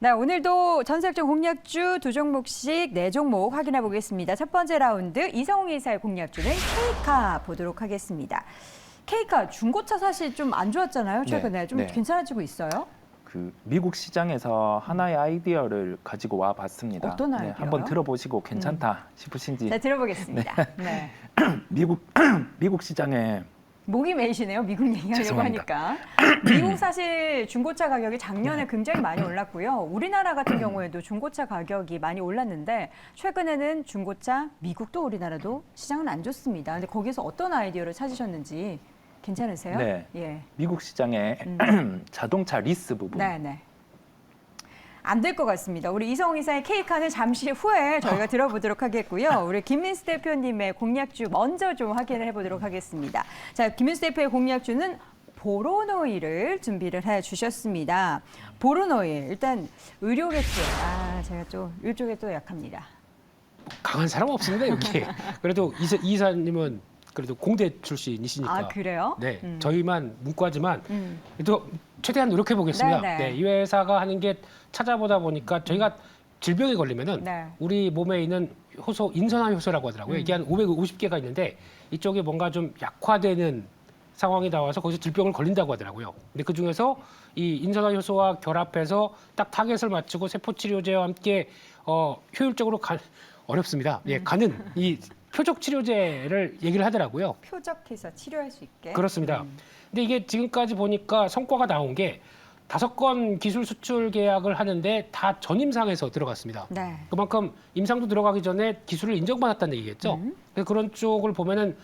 네, 오늘도 전세역전 공략주 두 종목씩 네 종목 확인해 보겠습니다. 첫 번째 라운드 이성웅 이사의 공략주는 K카 보도록 하겠습니다. K카 중고차 사실 좀 안 좋았잖아요. 최근에 네, 좀 네. 괜찮아지고 있어요. 그 미국 시장에서 하나의 아이디어를 가지고 와 봤습니다. 어떤 아이디어요? 한번 들어보시고 괜찮다 싶으신지. 자, 들어보겠습니다. 네. 미국 시장에 목이 메이시네요. 미국 얘기하려고 죄송합니다. 하니까. 미국 사실 중고차 가격이 작년에 굉장히 많이 올랐고요. 우리나라 같은 경우에도 중고차 가격이 많이 올랐는데 최근에는 중고차, 미국도 우리나라도 시장은 안 좋습니다. 근데 거기서 어떤 아이디어를 찾으셨는지 괜찮으세요? 네. 예. 미국 시장의 자동차 리스 부분. 네, 네. 안 될 것 같습니다. 우리 이성웅 이사의 K카는 잠시 후에 저희가 들어보도록 하겠고요. 우리 김민수 대표님의 공략주 먼저 좀 확인을 해보도록 하겠습니다. 자, 김민수 대표의 공략주는 보로노일을 준비를 해주셨습니다. 보로노일, 일단 의료계층. 제가 좀 이쪽에 또 약합니다. 강한 사람 없습니다 여기. 그래도 이사님은 그래도 공대 출신이시니까. 아, 그래요? 네, 저희만 문과지만 음. 또 최대한 노력해 보겠습니다. 네, 네. 네, 이 회사가 하는 게 찾아보다 보니까 저희가 질병에 걸리면은 네. 우리 몸에 있는 효소, 인선한 효소라고 하더라고요. 이게 한 550개가 있는데 이쪽에 뭔가 좀 약화되는 상황이 나와서 거기서 질병을 걸린다고 하더라고요. 근데 그 중에서 이 인선한 효소와 결합해서 딱 타겟을 맞추고 세포 치료제와 함께 효율적으로 어렵습니다. 예, 가는 이 표적 치료제를 얘기를 하더라고요. 표적해서 치료할 수 있게. 그렇습니다. 근데 이게 지금까지 보니까 성과가 나온 게 5건 기술 수출 계약을 하는데 다 전임상에서 들어갔습니다. 네. 그만큼 임상도 들어가기 전에 기술을 인정받았다는 얘기겠죠. 그래서 그런 쪽을 보면은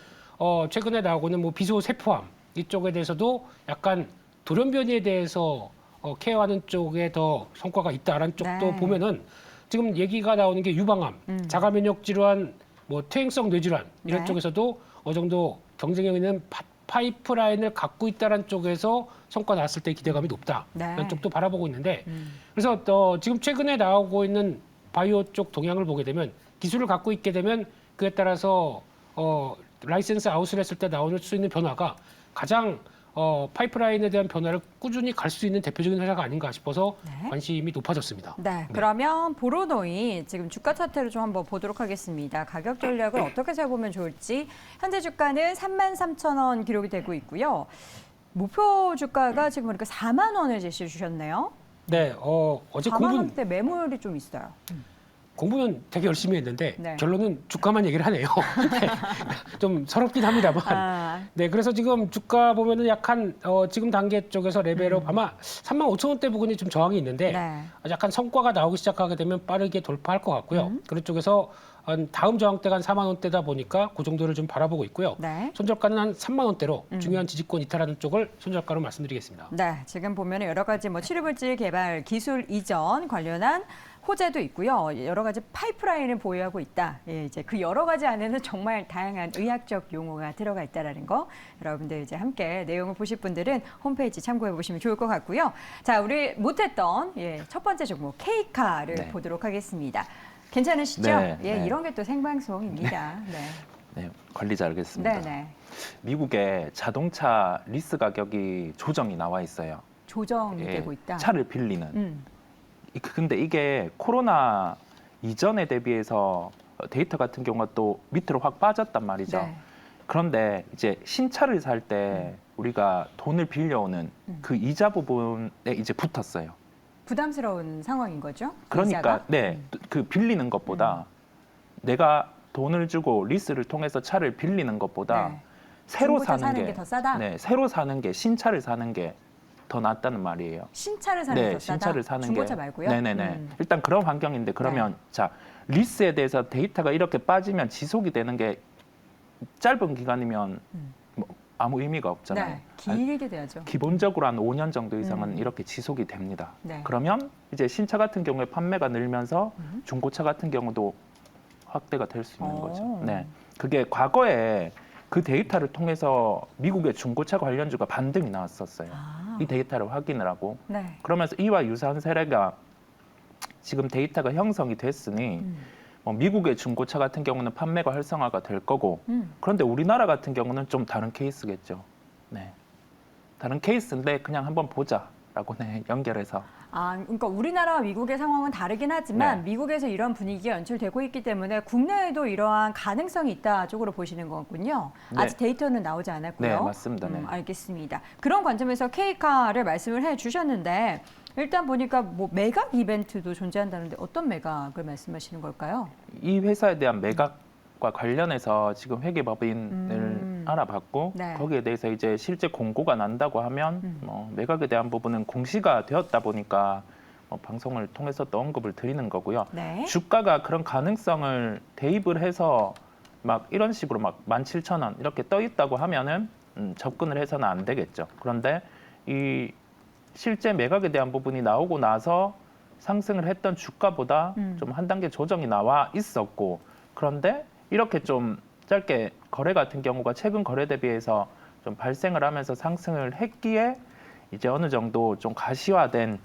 최근에 나오고는 뭐 비소 세포암 이쪽에 대해서도 약간 돌연변이에 대해서 케어하는 쪽에 더 성과가 있다라는 쪽도 네. 보면은 지금 얘기가 나오는 게 유방암, 자가면역 질환, 뭐 퇴행성 뇌질환 이런 네. 쪽에서도 어느 정도 경쟁력 있는 파이프라인을 갖고 있다는 쪽에서 성과 나왔을 때 기대감이 높다. 네. 이런 쪽도 바라보고 있는데 그래서 지금 최근에 나오고 있는 바이오 쪽 동향을 보게 되면 기술을 갖고 있게 되면 그에 따라서 라이센스 아웃을 했을 때 나올 수 있는 변화가 가장 파이프라인에 대한 변화를 꾸준히 갈 수 있는 대표적인 회사가 아닌가 싶어서 네. 관심이 높아졌습니다. 네, 그러면 보로노이 지금 주가 차트를 좀 한번 보도록 하겠습니다. 가격 전략을 어떻게 잡으면 좋을지 현재 주가는 33,000원 기록이 되고 있고요. 목표 주가가 지금 보니까 4만 원을 제시해 주셨네요. 네, 어제 4만 원대 매물이 좀 있어요. 공부는 되게 열심히 했는데 네. 결론은 주가만 얘기를 하네요. 네. 좀 서럽긴 합니다만. 네, 그래서 지금 주가 보면은 약간 지금 단계 쪽에서 레벨업 아마 35,000원대 부근이 좀 저항이 있는데 네. 약간 성과가 나오기 시작하게 되면 빠르게 돌파할 것 같고요. 그런 쪽에서 다음 저항대가 한 4만 원대다 보니까 그 정도를 좀 바라보고 있고요. 네. 손절가는 한 3만 원대로 중요한 지지권 이탈하는 쪽을 손절가로 말씀드리겠습니다. 네, 지금 보면 여러 가지 뭐 치료물질 개발, 기술 이전 관련한 호재도 있고요. 여러 가지 파이프라인을 보유하고 있다. 예, 이제 그 여러 가지 안에는 정말 다양한 의학적 용어가 들어가 있다라는 거. 여러분들 이제 함께 내용을 보실 분들은 홈페이지 참고해 보시면 좋을 것 같고요. 자, 우리 못했던 첫 번째 종목 K카를 네. 보도록 하겠습니다. 괜찮으시죠? 네, 예, 네. 이런 게 또 생방송입니다. 네. 네, 관리자 알겠습니다. 네, 네. 미국의 자동차 리스 가격이 조정이 나와 있어요. 조정이 예, 되고 있다. 차를 빌리는. 근데 이게 코로나 이전에 대비해서 데이터 같은 경우가 또 밑으로 확 빠졌단 말이죠. 네. 그런데 이제 신차를 살 때 우리가 돈을 빌려오는 그 이자 부분에 이제 붙었어요. 부담스러운 상황인 거죠? 그러니까 이자가? 네, 그 빌리는 것보다 내가 돈을 주고 리스를 통해서 차를 빌리는 것보다 네. 새로 중고차 사는 게 더 싸다? 네, 새로 사는 게 신차를 사는 게 더 낫다는 말이에요. 신차를 사는 게 네, 더 싸다? 신차를 사는 중고차 게 말고요? 네네네. 일단 그런 환경인데 그러면 자 리스에 대해서 데이터가 이렇게 빠지면 지속이 되는 게 짧은 기간이면 뭐 아무 의미가 없잖아요. 네, 길게 돼야죠. 기본적으로 한 5년 정도 이상은 이렇게 지속이 됩니다. 네. 그러면 이제 신차 같은 경우에 판매가 늘면서 중고차 같은 경우도 확대가 될 수 있는 오. 거죠. 네, 그게 과거에 그 데이터를 통해서 미국의 중고차 관련주가 반등이 나왔었어요. 이 데이터를 확인을 하고 네. 그러면서 이와 유사한 사례가 지금 데이터가 형성이 됐으니 뭐 미국의 중고차 같은 경우는 판매가 활성화가 될 거고 그런데 우리나라 같은 경우는 좀 다른 케이스겠죠. 네, 다른 케이스인데 그냥 한번 보자. 네, 연결해서. 그러니까 우리나라와 미국의 상황은 다르긴 하지만 네. 미국에서 이런 분위기가 연출되고 있기 때문에 국내에도 이러한 가능성이 있다 쪽으로 보시는 거군요. 네. 아직 데이터는 나오지 않았고요. 네, 맞습니다. 네. 알겠습니다. 그런 관점에서 K카를 말씀을 해주셨는데 일단 보니까 뭐 매각 이벤트도 존재한다는데 어떤 매각을 말씀하시는 걸까요? 이 회사에 대한 매각과 관련해서 지금 회계법인을 알아봤고 네. 거기에 대해서 이제 실제 공고가 난다고 하면 매각에 대한 부분은 공시가 되었다 보니까 방송을 통해서 또 언급을 드리는 거고요. 네. 주가가 그런 가능성을 대입을 해서 막 이런 식으로 막 17,000원 이렇게 떠 있다고 하면은 접근을 해서는 안 되겠죠. 그런데 이 실제 매각에 대한 부분이 나오고 나서 상승을 했던 주가보다 좀 한 단계 조정이 나와 있었고 그런데 이렇게 좀 짧게 거래 같은 경우가 최근 거래 대비해서 좀 발생을 하면서 상승을 했기에 이제 어느 정도 좀 가시화된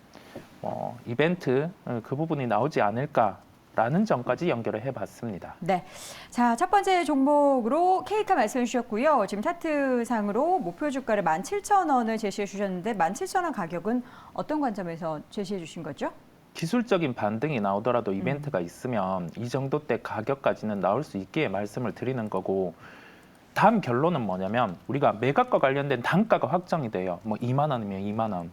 이벤트 그 부분이 나오지 않을까라는 점까지 연결을 해봤습니다. 네. 자, 첫 번째 종목으로 K카 말씀해 주셨고요. 지금 차트상으로 목표 주가를 17,000원을 제시해 주셨는데 17,000원 가격은 어떤 관점에서 제시해 주신 거죠? 기술적인 반등이 나오더라도 이벤트가 있으면 이 정도 때 가격까지는 나올 수 있게 말씀을 드리는 거고 다음 결론은 뭐냐면 우리가 매각과 관련된 단가가 확정이 돼요. 뭐 2만 원이면 2만 원,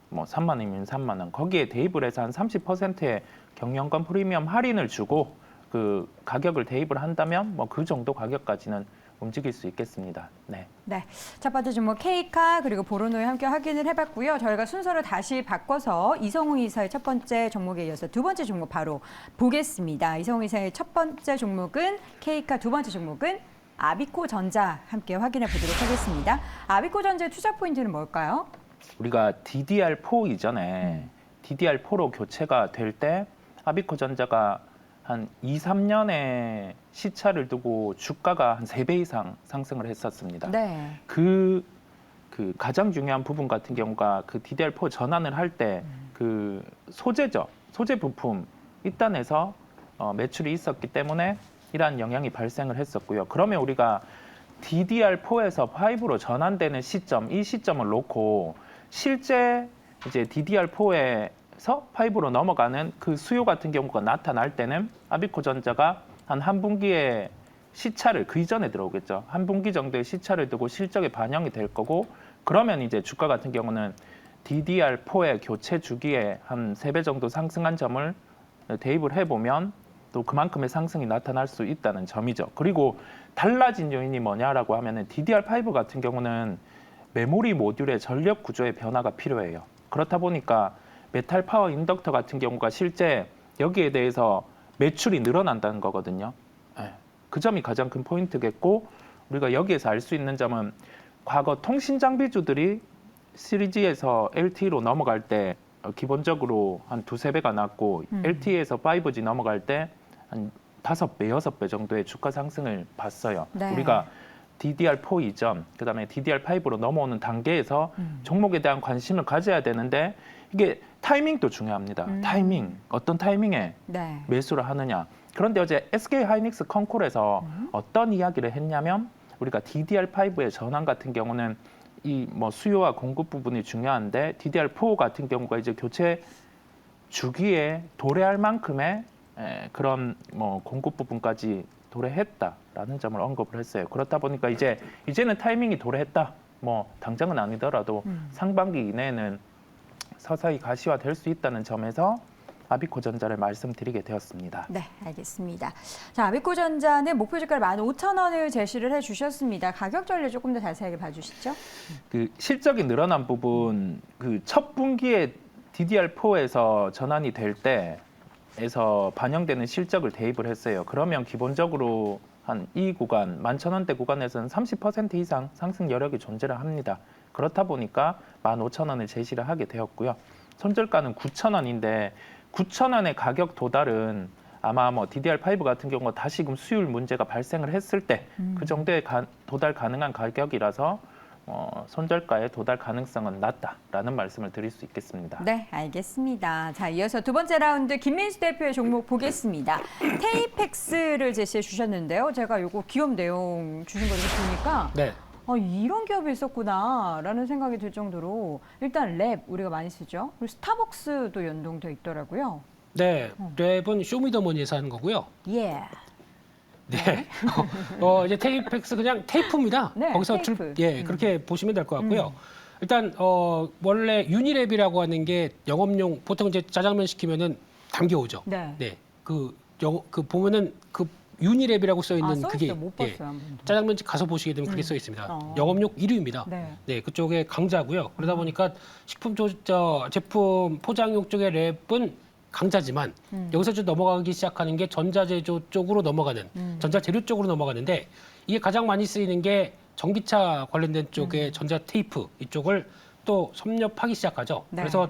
뭐 3만 원이면 3만 원. 거기에 대입을 해서 한 30%의 경영권 프리미엄 할인을 주고 그 가격을 대입을 한다면 뭐 그 정도 가격까지는 움직일 수 있겠습니다. 네. 네. 첫 번째 종목 K카 그리고 보로노에 함께 확인을 해봤고요. 저희가 순서를 다시 바꿔서 이성우 이사의 첫 번째 종목에 이어서 두 번째 종목 바로 보겠습니다. 이성우 이사의 첫 번째 종목은 K카, 두 번째 종목은 아비코전자 함께 확인해 보도록 하겠습니다. 아비코전자의 투자 포인트는 뭘까요? 우리가 DDR4 이전에 DDR4로 교체가 될 때 아비코전자가 한 2, 3년의 시차를 두고 주가가 한 3배 이상 상승을 했었습니다. 네. 그 가장 중요한 부분 같은 경우가 그 DDR4 전환을 할 때 그 소재죠. 소재 부품 이단에서 매출이 있었기 때문에 이러한 영향이 발생을 했었고요. 그러면 우리가 DDR4에서 5로 전환되는 시점, 이 시점을 놓고 실제 이제 DDR4에서 5로 넘어가는 그 수요 같은 경우가 나타날 때는 아비코전자가 한 분기의 시차를 그 이전에 들어오겠죠. 한 분기 정도의 시차를 두고 실적에 반영이 될 거고 그러면 이제 주가 같은 경우는 DDR4의 교체 주기에 한 3배 정도 상승한 점을 대입을 해보면 또 그만큼의 상승이 나타날 수 있다는 점이죠. 그리고 달라진 요인이 뭐냐라고 하면은 DDR5 같은 경우는 메모리 모듈의 전력 구조의 변화가 필요해요. 그렇다 보니까 메탈 파워 인덕터 같은 경우가 실제 여기에 대해서 매출이 늘어난다는 거거든요. 그 점이 가장 큰 포인트겠고 우리가 여기에서 알 수 있는 점은 과거 통신 장비주들이 3G에서 LTE로 넘어갈 때 기본적으로 한 2~3배가 났고 LTE에서 5G 넘어갈 때 한 5배, 6배 정도의 주가 상승을 봤어요. 네. 우리가 DDR4 이전, 그다음에 DDR5로 넘어오는 단계에서 종목에 대한 관심을 가져야 되는데 이게 타이밍도 중요합니다. 타이밍, 어떤 타이밍에 네. 매수를 하느냐. 그런데 어제 SK 하이닉스 컨콜에서 어떤 이야기를 했냐면 우리가 DDR5의 전환 같은 경우는 이 뭐 수요와 공급 부분이 중요한데 DDR4 같은 경우가 이제 교체 주기에 도래할 만큼의 그런 뭐 공급 부분까지 도래했다라는 점을 언급을 했어요. 그렇다 보니까 이제는 타이밍이 도래했다. 뭐 당장은 아니더라도 상반기 이내에는 서서히 가시화될 수 있다는 점에서 아비코전자를 말씀드리게 되었습니다. 네, 알겠습니다. 자, 아비코전자는 목표 주가를 15,000원을 제시를 해주셨습니다. 가격 전략 조금 더 자세하게 봐주시죠. 그 실적이 늘어난 부분, 그 첫 분기에 DDR4에서 전환이 될 때에서 반영되는 실적을 대입을 했어요. 그러면 기본적으로 한 이 구간, 11,000원대 구간에서는 30% 이상 상승 여력이 존재를 합니다. 그렇다 보니까 15,000원을 제시를 하게 되었고요. 손절가는 9,000원인데 9,000원의 가격 도달은 아마 뭐 DDR5 같은 경우 다시금 수율 문제가 발생을 했을 때 그 정도의 도달 가능한 가격이라서 손절가에 도달 가능성은 낮다라는 말씀을 드릴 수 있겠습니다. 네, 알겠습니다. 자, 이어서 두 번째 라운드 김민수 대표의 종목 보겠습니다. 테이펙스를 제시해 주셨는데요. 제가 요거 기업 내용 주신 거 이렇게 보니까 네. 이런 기업이 있었구나라는 생각이 들 정도로 일단 랩 우리가 많이 쓰죠. 그리고 스타벅스도 연동돼 있더라고요. 네, 랩은 쇼미더머니에서 하는 거고요. 예. 네. 이제 테이펙스 그냥 테이프입니다. 네, 거기서 테이프. 그렇게 보시면 될 것 같고요. 일단 원래 유니랩이라고 하는 게 영업용 보통 이제 짜장면 시키면은 담겨오죠. 네. 그 보면은 그 유니랩이라고 써 있는 써 그게 있어요. 못 봤어요, 한 번도. 짜장면집 가서 보시게 되면 그게 써 있습니다. 영업용 1위입니다. 네. 네, 그쪽에 강자고요. 그러다 보니까 제품 포장용 쪽의 랩은 강자지만 여기서 좀 넘어가기 시작하는 게 전자제조 쪽으로 넘어가는 전자재료 쪽으로 넘어가는데 이게 가장 많이 쓰이는 게 전기차 관련된 쪽의 전자 테이프 이쪽을 또 섭렵하기 시작하죠. 네. 그래서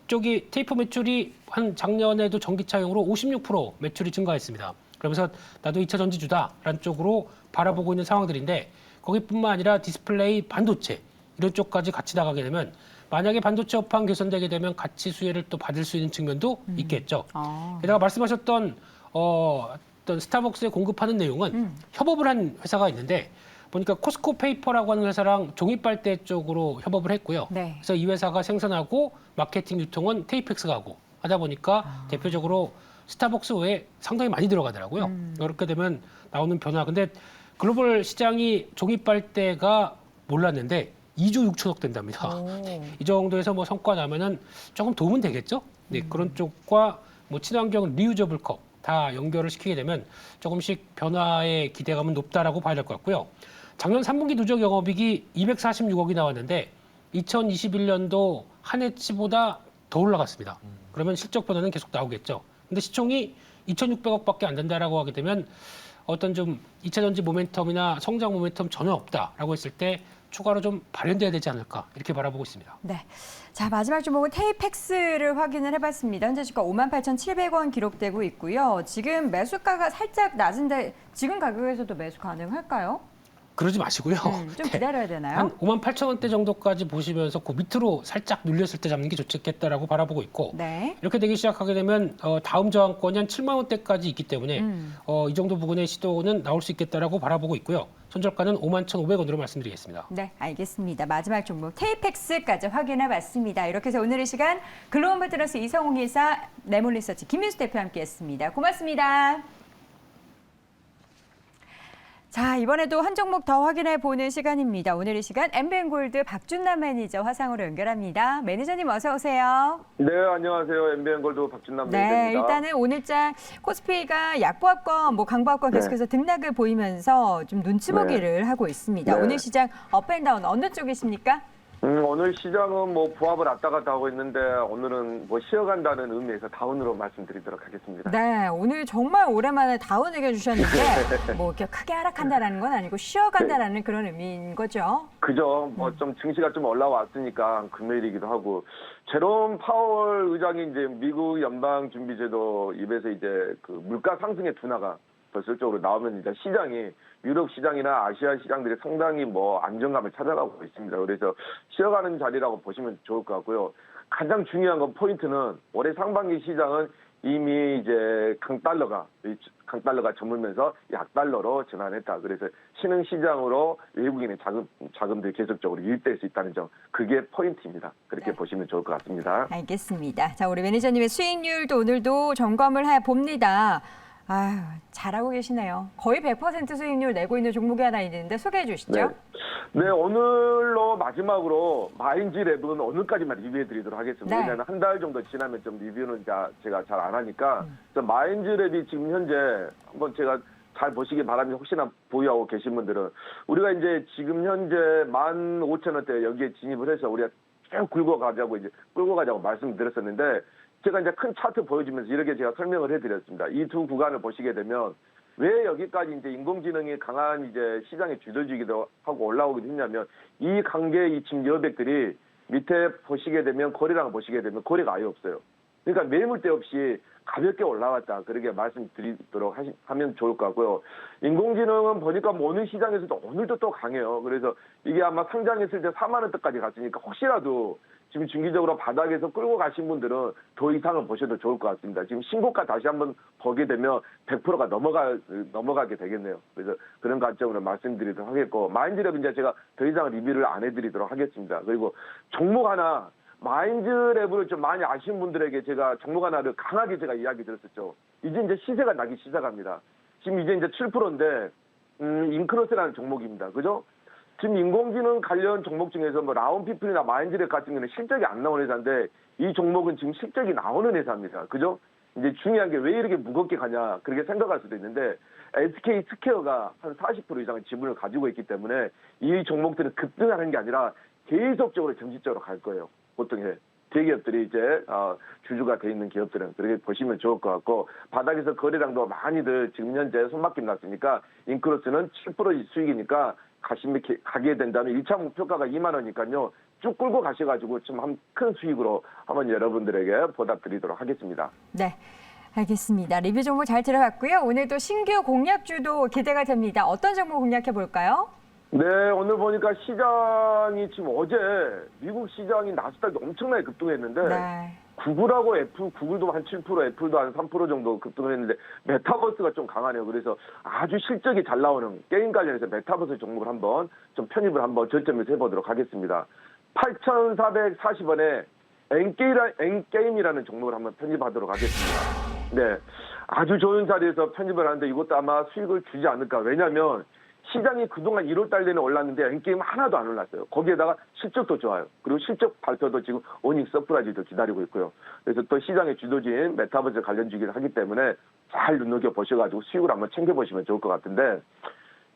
쪽이 테이프 매출이 한 작년에도 전기차용으로 56% 매출이 증가했습니다. 그러면서 나도 2차 전지주다라는 쪽으로 바라보고 있는 상황들인데 거기뿐만 아니라 디스플레이, 반도체 이런 쪽까지 같이 나가게 되면 만약에 반도체 업황 개선되게 되면 가치 수혜를 또 받을 수 있는 측면도 있겠죠. 게다가 말씀하셨던 어떤 스타벅스에 공급하는 내용은 협업을 한 회사가 있는데 보니까 코스코 페이퍼라고 하는 회사랑 종이빨대 쪽으로 협업을 했고요. 네. 그래서 이 회사가 생산하고 마케팅 유통은 테이펙스가 하고 하다 보니까 대표적으로 스타벅스 외에 상당히 많이 들어가더라고요. 이렇게 되면 나오는 변화. 근데 글로벌 시장이 종이빨대가 몰랐는데 2조 6천억 된답니다. 이 정도에서 뭐 성과 나면은 조금 도움은 되겠죠. 네, 그런 쪽과 뭐 친환경 리유저블 컵 다 연결을 시키게 되면 조금씩 변화의 기대감은 높다라고 봐야 될 것 같고요. 작년 3분기 누적 영업이익이 246억이 나왔는데 2021년도 한 해치보다 더 올라갔습니다. 그러면 실적 변화는 계속 나오겠죠. 근데 시총이 2,600억밖에 안 된다라고 하게 되면 어떤 좀 2차 전지 모멘텀이나 성장 모멘텀 전혀 없다라고 했을 때 추가로 좀 발현돼야 되지 않을까 이렇게 바라보고 있습니다. 네. 자, 마지막 주목은 테이펙스를 확인을 해봤습니다. 현재 주가 58,700원 기록되고 있고요. 지금 매수가가 살짝 낮은데 지금 가격에서도 매수 가능할까요? 그러지 마시고요. 좀 기다려야 되나요? 한 58,000원대 정도까지 보시면서 그 밑으로 살짝 눌렸을 때 잡는 게 좋겠다라고 바라보고 있고 네. 이렇게 되기 시작하게 되면 다음 저항권이 한 7만 원대까지 있기 때문에 이 정도 부분의 시도는 나올 수 있겠다라고 바라보고 있고요. 손절가는 51,500원으로 말씀드리겠습니다. 네, 알겠습니다. 마지막 종목 테이펙스까지 확인해 봤습니다. 이렇게 해서 오늘 이 시간 글로벌 트러스 이성웅 이사, 레몬리서치 김민수 대표와 함께했습니다. 고맙습니다. 자, 이번에도 한 종목 더 확인해 보는 시간입니다. 오늘 이 시간 엠비엔골드 박준남 매니저 화상으로 연결합니다. 매니저님 어서 오세요. 네, 안녕하세요. 엠비엔골드 박준남 네, 매니저입니다. 일단은 오늘장 코스피가 약보합권, 강보합권 네. 계속해서 등락을 보이면서 좀 눈치 보기를 하고 있습니다. 네. 오늘 시장 업앤다운 어느 쪽이십니까? 오늘 시장은 뭐 부합을 왔다 갔다 하고 있는데 오늘은 뭐 쉬어간다는 의미에서 다운으로 말씀드리도록 하겠습니다. 네, 오늘 정말 오랜만에 다운 의견 주셨는데 뭐 이렇게 크게 하락한다라는 건 아니고 쉬어간다라는 그런 의미인 거죠. 그죠. 뭐 좀 증시가 좀 올라왔으니까 금요일이기도 하고 제롬 파월 의장이 이제 미국 연방준비제도 입에서 이제 그 물가 상승의 둔화가 벌써적으로 나오면 이제 시장이 유럽 시장이나 아시아 시장들이 상당히 뭐 안정감을 찾아가고 있습니다. 그래서 쉬어가는 자리라고 보시면 좋을 것 같고요. 가장 중요한 건 포인트는 올해 상반기 시장은 이미 이제 강달러가 저물면서 약달러로 전환했다. 그래서 신흥 시장으로 외국인의 자금들이 계속적으로 유입될 수 있다는 점, 그게 포인트입니다. 그렇게 보시면 좋을 것 같습니다. 알겠습니다. 자, 우리 매니저님의 수익률도 오늘도 점검을 해 봅니다. 아유, 잘하고 계시네요. 거의 100% 수익률 내고 있는 종목이 하나 있는데 소개해 주시죠. 네, 오늘로 마지막으로 마인즈랩은 오늘까지만 리뷰해드리도록 하겠습니다. 네. 왜냐하면 한 달 정도 지나면 좀 리뷰는 제가 잘 안 하니까 마인즈랩이 지금 현재 한번 제가 잘 보시기 바랍니다. 혹시나 보유하고 계신 분들은 우리가 이제 지금 현재 15,000원대 여기에 진입을 해서 우리가 쭉 끌고 가자고 말씀드렸었는데 제가 이제 큰 차트 보여주면서 이렇게 제가 설명을 해드렸습니다. 이 두 구간을 보시게 되면 왜 여기까지 이제 인공지능이 강한 이제 시장의 주도주기도 하고 올라오기도 했냐면 이 관계 이 지금 여백들이 밑에 보시게 되면 거래량 보시게 되면 거래가 아예 없어요. 그러니까 매물대 없이 가볍게 올라왔다. 그렇게 말씀드리도록 하면 좋을 것 같고요. 인공지능은 보니까 뭐 어느 시장에서도 오늘도 또 강해요. 그래서 이게 아마 상장했을 때 4만 원대까지 갔으니까 혹시라도 지금 중기적으로 바닥에서 끌고 가신 분들은 더 이상은 보셔도 좋을 것 같습니다. 지금 신고가 다시 한번 보게 되면 100%가 넘어가게 되겠네요. 그래서 그런 관점으로 말씀드리도록 하겠고, 마인즈랩 이제 제가 더 이상 리뷰를 안 해드리도록 하겠습니다. 그리고 종목 하나, 마인즈랩을 좀 많이 아시는 분들에게 제가 종목 하나를 강하게 제가 이야기 드렸었죠. 이제 시세가 나기 시작합니다. 지금 이제 7%인데, 인크로스라는 종목입니다. 그죠? 지금 인공지능 관련 종목 중에서 뭐 라운피플이나 마인즈랩 같은 경우는 실적이 안 나오는 회사인데, 이 종목은 지금 실적이 나오는 회사입니다. 그죠? 이제 중요한 게 왜 이렇게 무겁게 가냐, 그렇게 생각할 수도 있는데, SK 스퀘어가 한 40% 이상의 지분을 가지고 있기 때문에 이 종목들은 급등하는 게 아니라 계속적으로 정지적으로 갈 거예요. 보통 대기업들이 이제 주주가 돼 있는 기업들은 그렇게 보시면 좋을 것 같고, 바닥에서 거래량도 많이들 지금 현재 손바뀜 났으니까 인크로스는 7% 수익이니까 가게 된다면 1차 목표가가 2만 원이니까요. 쭉 끌고 가셔가지고 좀 큰 수익으로 한번 여러분들에게 보답드리도록 하겠습니다. 네. 알겠습니다. 리뷰 종목 잘 들어봤고요. 오늘도 신규 공략주도 기대가 됩니다. 어떤 종목 공략해 볼까요? 네, 오늘 보니까 시장이 지금 어제 미국 시장이 나스닥이 엄청나게 급등했는데, 네. 구글하고 구글도 한 7%, 애플도 한 3% 정도 급등을 했는데, 메타버스가 좀 강하네요. 그래서 아주 실적이 잘 나오는 게임 관련해서 메타버스 종목을 한번 좀 편입을 한번 저점에서 해보도록 하겠습니다. 8,440원에 엔게임이라는 종목을 한번 편입하도록 하겠습니다. 네, 아주 좋은 자리에서 편입을 하는데 이것도 아마 수익을 주지 않을까. 왜냐하면 시장이 그동안 1월달 내내 올랐는데 엔게임은 하나도 안 올랐어요. 거기에다가 실적도 좋아요. 그리고 실적 발표도 지금 어닝 서프라이즈도 기다리고 있고요. 그래서 또 시장의 주도지인 메타버스 관련주기를 하기 때문에 잘 눈여겨보셔가지고 수익을 한번 챙겨보시면 좋을 것 같은데,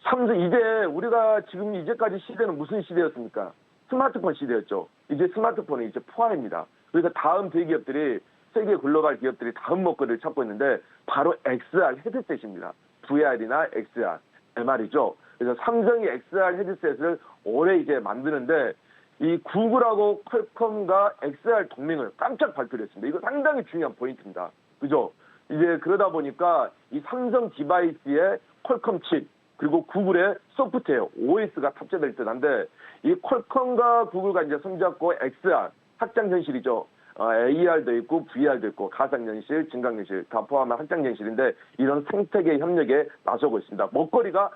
삼성 이제 우리가 지금 이제까지 시대는 무슨 시대였습니까? 스마트폰 시대였죠. 이제 스마트폰이 이제 포화입니다. 그래서 다음 대기업들이, 세계 글로벌 기업들이 다음 먹거리를 찾고 있는데 바로 XR 헤드셋입니다. VR이나 XR, MR이죠. 그래서 삼성이 XR 헤드셋을 올해 이제 만드는데, 이 구글하고 퀄컴과 XR 동맹을 깜짝 발표를 했습니다. 이거 상당히 중요한 포인트입니다. 그죠? 이제 그러다 보니까 이 삼성 디바이스에 퀄컴 칩, 그리고 구글의 소프트웨어, OS가 탑재될 듯한데, 이 퀄컴과 구글과 이제 손잡고 XR, 확장현실이죠. AR도 있고 VR도 있고 가상현실, 증강현실 다 포함한 확장현실인데, 이런 생태계 협력에 나서고 있습니다. 먹거리가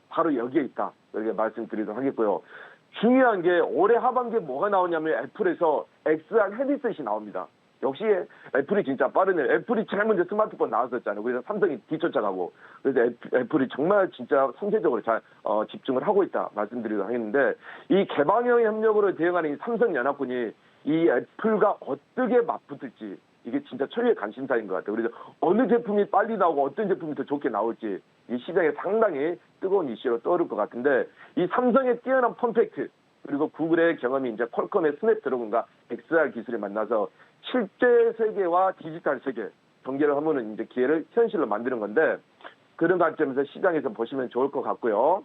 바로 여기에 있다. 이렇게 말씀드리도록 하겠고요. 중요한 게 올해 하반기에 뭐가 나오냐면 애플에서 XR 헤드셋이 나옵니다. 역시 애플이 진짜 빠르네요. 애플이 제일 먼저 스마트폰 나왔었잖아요. 그래서 삼성이 뒤쫓아가고, 그래서 애플이 정말 진짜 선제적으로 잘 집중을 하고 있다 말씀드리도록 하겠는데, 이 개방형 협력으로 대응하는 이 삼성연합군이 이 애플과 어떻게 맞붙을지, 이게 진짜 초유의 관심사인 것 같아요. 그래서 어느 제품이 빨리 나오고 어떤 제품이 더 좋게 나올지 이 시장에 상당히 뜨거운 이슈로 떠오를 것 같은데, 이 삼성의 뛰어난 폼팩트, 그리고 구글의 경험이 이제 퀄컴의 스냅드래곤과 XR 기술이 만나서 실제 세계와 디지털 세계 경계를 하면은 이제 기회를 현실로 만드는 건데, 그런 관점에서 시장에서 보시면 좋을 것 같고요.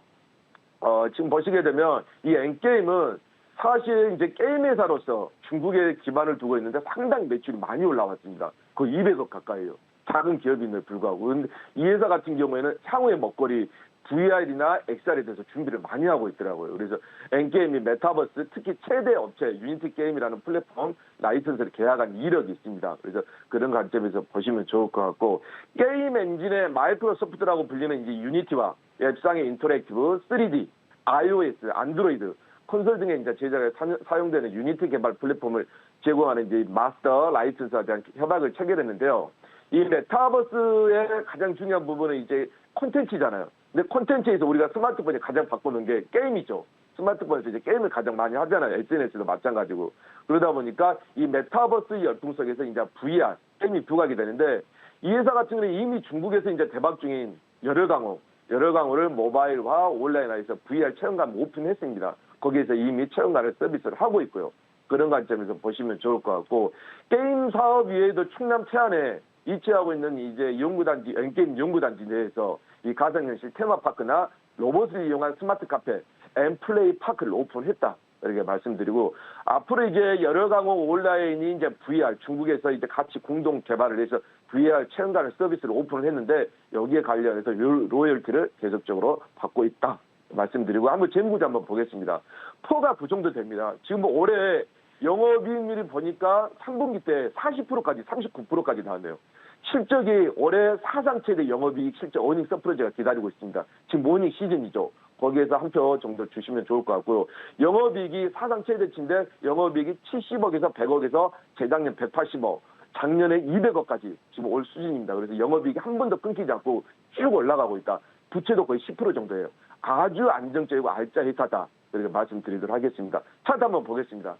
지금 보시게 되면 이 엔게임은 사실 이제 게임 회사로서 중국에 기반을 두고 있는데 상당히 매출이 많이 올라왔습니다. 거의 200억 가까이요. 작은 기업임에도 불구하고. 근데 이 회사 같은 경우에는 향후의 먹거리 VR이나 XR에 대해서 준비를 많이 하고 있더라고요. 그래서 엔게임이 메타버스, 특히 최대 업체 유니티 게임이라는 플랫폼 라이선스를 계약한 이력이 있습니다. 그래서 그런 관점에서 보시면 좋을 것 같고, 게임 엔진의 마이크로소프트라고 불리는 이제 유니티와 앱상의 인터랙티브, 3D, iOS, 안드로이드, 콘솔 등의 이제 제작에 사용되는 유니티 개발 플랫폼을 제공하는 이제 마스터 라이선스와 대한 협약을 체결했는데요. 이 메타버스의 가장 중요한 부분은 이제 콘텐츠잖아요. 근데 콘텐츠에서 우리가 스마트폰이 가장 바꾸는 게 게임이죠. 스마트폰에서 이제 게임을 가장 많이 하잖아요. SNS도 마찬가지고. 그러다 보니까 이 메타버스 열풍 속에서 이제 VR, 게임이 부각이 되는데, 이 회사 같은 경우는 이미 중국에서 이제 대박 중인 열혈강호를 모바일화 온라인화해서 VR 체험관 오픈했습니다. 거기에서 이미 체험관을 서비스를 하고 있고요. 그런 관점에서 보시면 좋을 것 같고, 게임 사업 외에도 충남 태안에 위치하고 있는 이제 연구단지, 엔게임 연구단지 내에서 이 가상현실 테마파크나 로봇을 이용한 스마트 카페, 엠플레이 파크를 오픈했다. 이렇게 말씀드리고, 앞으로 이제 열혈강호 온라인이 이제 VR, 중국에서 이제 같이 공동 개발을 해서 VR 체험관을 서비스를 오픈을 했는데, 여기에 관련해서 로열티를 계속적으로 받고 있다. 말씀드리고, 한번 재무구조 한번 보겠습니다. 포가 그 정도 됩니다. 지금 뭐 올해 영업이익률이 보니까 3분기 때 40%까지 39%까지 나왔네요. 실적이 올해 사상 최대 영업이익 실적 어닝 서프라이즈가 기다리고 있습니다. 지금 모닝 시즌이죠. 거기에서 한 표 정도 주시면 좋을 것 같고요. 영업이익이 사상 최대치인데 영업이익이 70억에서 100억에서 재작년 180억, 작년에 200억까지 지금 올 수준입니다. 그래서 영업이익이 한 번도 끊기지 않고 쭉 올라가고 있다. 부채도 거의 10% 정도예요. 아주 안정적이고 알짜 회사다. 이렇게 말씀드리도록 하겠습니다. 차트 한번 보겠습니다.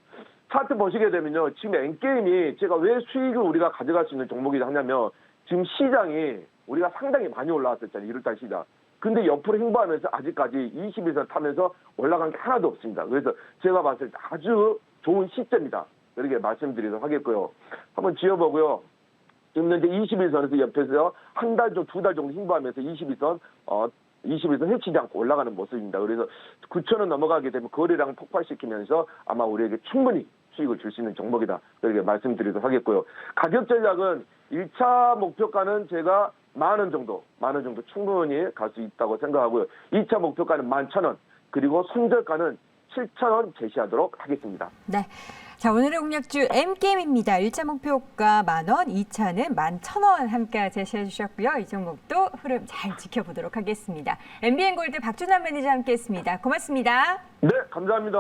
차트 보시게 되면요. 지금 N게임이 제가 왜 수익을 우리가 가져갈 수 있는 종목이라 하냐면 지금 시장이 우리가 상당히 많이 올라왔었잖아요. 1월달 시장. 근데 옆으로 횡보하면서 아직까지 21선 타면서 올라간 게 하나도 없습니다. 그래서 제가 봤을 때 아주 좋은 시점이다. 이렇게 말씀드리도록 하겠고요. 한번 지어보고요. 지금 현재 21선에서 옆에서 한 달 정도, 2달 정도 횡보하면서 21선 해치지 않고 올라가는 모습입니다. 그래서 9,000원 넘어가게 되면 거래량 폭발시키면서 아마 우리에게 충분히 수익을 줄 수 있는 종목이다. 이렇게 말씀드리도록 하겠고요. 가격 전략은 1차 목표가는 제가 10,000원 정도 충분히 갈 수 있다고 생각하고요. 2차 목표가는 11,000원, 그리고 손절가는 7,000원 제시하도록 하겠습니다. 네. 자, 오늘의 공략주 M게임입니다. 1차 목표가 10,000원, 2차는 11,000원 함께 제시해 주셨고요. 이 종목도 흐름 잘 지켜보도록 하겠습니다. MBN골드 박준환 매니저 함께했습니다. 고맙습니다. 네, 감사합니다.